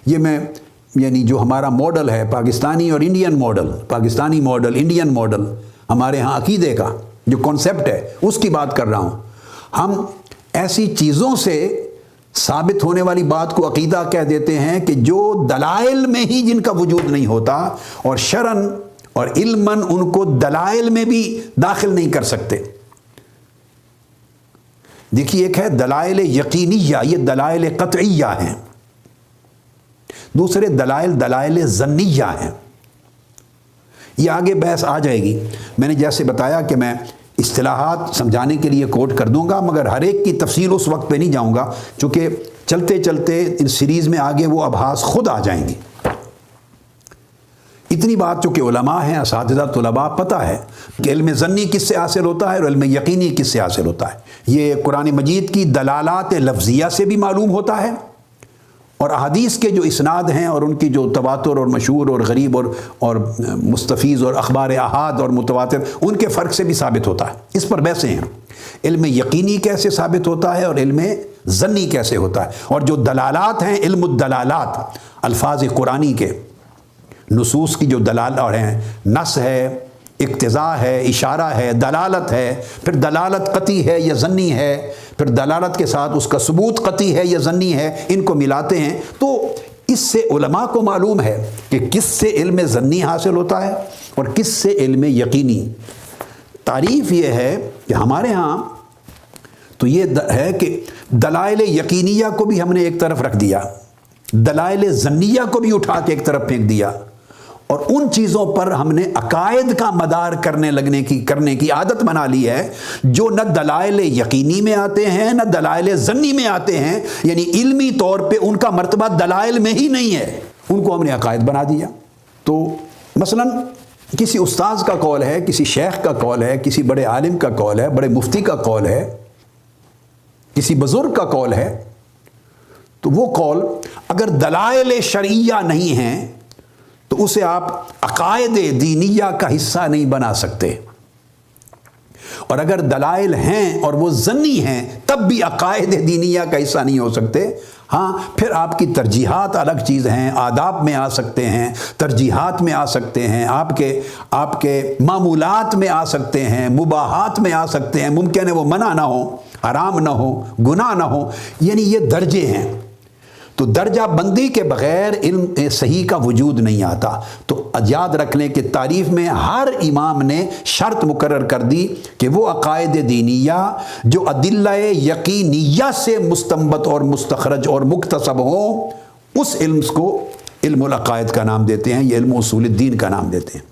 یہ میں یعنی جو ہمارا ماڈل ہے پاکستانی اور Indian model, Pakistani model Indian model, ہمارے ہاں عقیدے کا جو کانسیپٹ ہے اس کی بات کر رہا ہوں۔ ہم ایسی چیزوں سے ثابت ہونے والی بات کو عقیدہ کہہ دیتے ہیں کہ جو دلائل میں ہی جن کا وجود نہیں ہوتا، اور شرعاً اور علماً ان کو دلائل میں بھی داخل نہیں کر سکتے۔ دیکھیے، ایک ہے دلائل یقینیہ، یہ دلائل قطعیہ ہیں، دوسرے دلائل ظنیہ ہیں۔ یہ آگے بحث آ جائے گی۔ میں نے جیسے بتایا کہ میں اصطلاحات سمجھانے کے لیے کوٹ کر دوں گا، مگر ہر ایک کی تفصیل اس وقت پہ نہیں جاؤں گا، چونکہ چلتے چلتے ان سیریز میں آگے وہ ابحاث خود آ جائیں گی۔ اتنی بات چونکہ علماء ہیں، اساتذہ طلباء، پتہ ہے کہ علم ظنی کس سے حاصل ہوتا ہے اور علم یقینی کس سے حاصل ہوتا ہے۔ یہ قرآن مجید کی دلالات لفظیہ سے بھی معلوم ہوتا ہے، اور احادیث کے جو اسناد ہیں اور ان کی جو تواتر اور مشہور اور غریب اور مستفیض اور اخبار احاد اور متواتر، ان کے فرق سے بھی ثابت ہوتا ہے۔ اس پر بحثیں ہیں، علم یقینی کیسے ثابت ہوتا ہے اور علم ظنی کیسے ہوتا ہے۔ اور جو دلالات ہیں، علم الدلالات، الفاظ قرآنی کے، نصوص کی جو دلالات ہیں، نص ہے، اقتضاء ہے، اشارہ ہے، دلالت ہے، پھر دلالت قطعی ہے یا ظنی ہے، پھر دلالت کے ساتھ اس کا ثبوت قطعی ہے یا ظنی ہے، ان کو ملاتے ہیں تو اس سے علماء کو معلوم ہے کہ کس سے علم ظنی حاصل ہوتا ہے اور کس سے علم یقینی۔ تعریف یہ ہے کہ ہمارے ہاں تو یہ ہے کہ دلائل یقینیہ کو بھی ہم نے ایک طرف رکھ دیا، دلائل ظنیہ کو بھی اٹھا کے ایک طرف پھینک دیا، اور ان چیزوں پر ہم نے عقائد کا مدار کرنے کی عادت بنا لی ہے جو نہ دلائل یقینی میں آتے ہیں نہ دلائل ظنی میں آتے ہیں، یعنی علمی طور پہ ان کا مرتبہ دلائل میں ہی نہیں ہے، ان کو ہم نے عقائد بنا دیا۔ تو مثلا کسی استاذ کا قول ہے، کسی شیخ کا قول ہے، کسی بڑے عالم کا قول ہے، بڑے مفتی کا قول ہے، کسی بزرگ کا قول ہے، تو وہ قول اگر دلائل شرعیہ نہیں ہیں تو اسے آپ عقائد دینیہ کا حصہ نہیں بنا سکتے، اور اگر دلائل ہیں اور وہ ظنی ہیں تب بھی عقائد دینیہ کا حصہ نہیں ہو سکتے۔ ہاں، پھر آپ کی ترجیحات الگ چیز ہیں، آداب میں آ سکتے ہیں، ترجیحات میں آ سکتے ہیں، آپ کے معمولات میں آ سکتے ہیں، مباحات میں آ سکتے ہیں، ممکن ہے وہ منع نہ ہو، حرام نہ ہو، گناہ نہ ہو، یعنی یہ درجے ہیں۔ تو درجہ بندی کے بغیر علم صحیح کا وجود نہیں آتا۔ تو یاد رکھ لیں کہ تعریف میں ہر امام نے شرط مقرر کر دی کہ وہ عقائد دینیہ جو ادلہ یقینیہ سے مستنبط اور مستخرج اور مکتسب ہوں، اس علم کو علم العقائد کا نام دیتے ہیں، یہ علم اصول الدین کا نام دیتے ہیں۔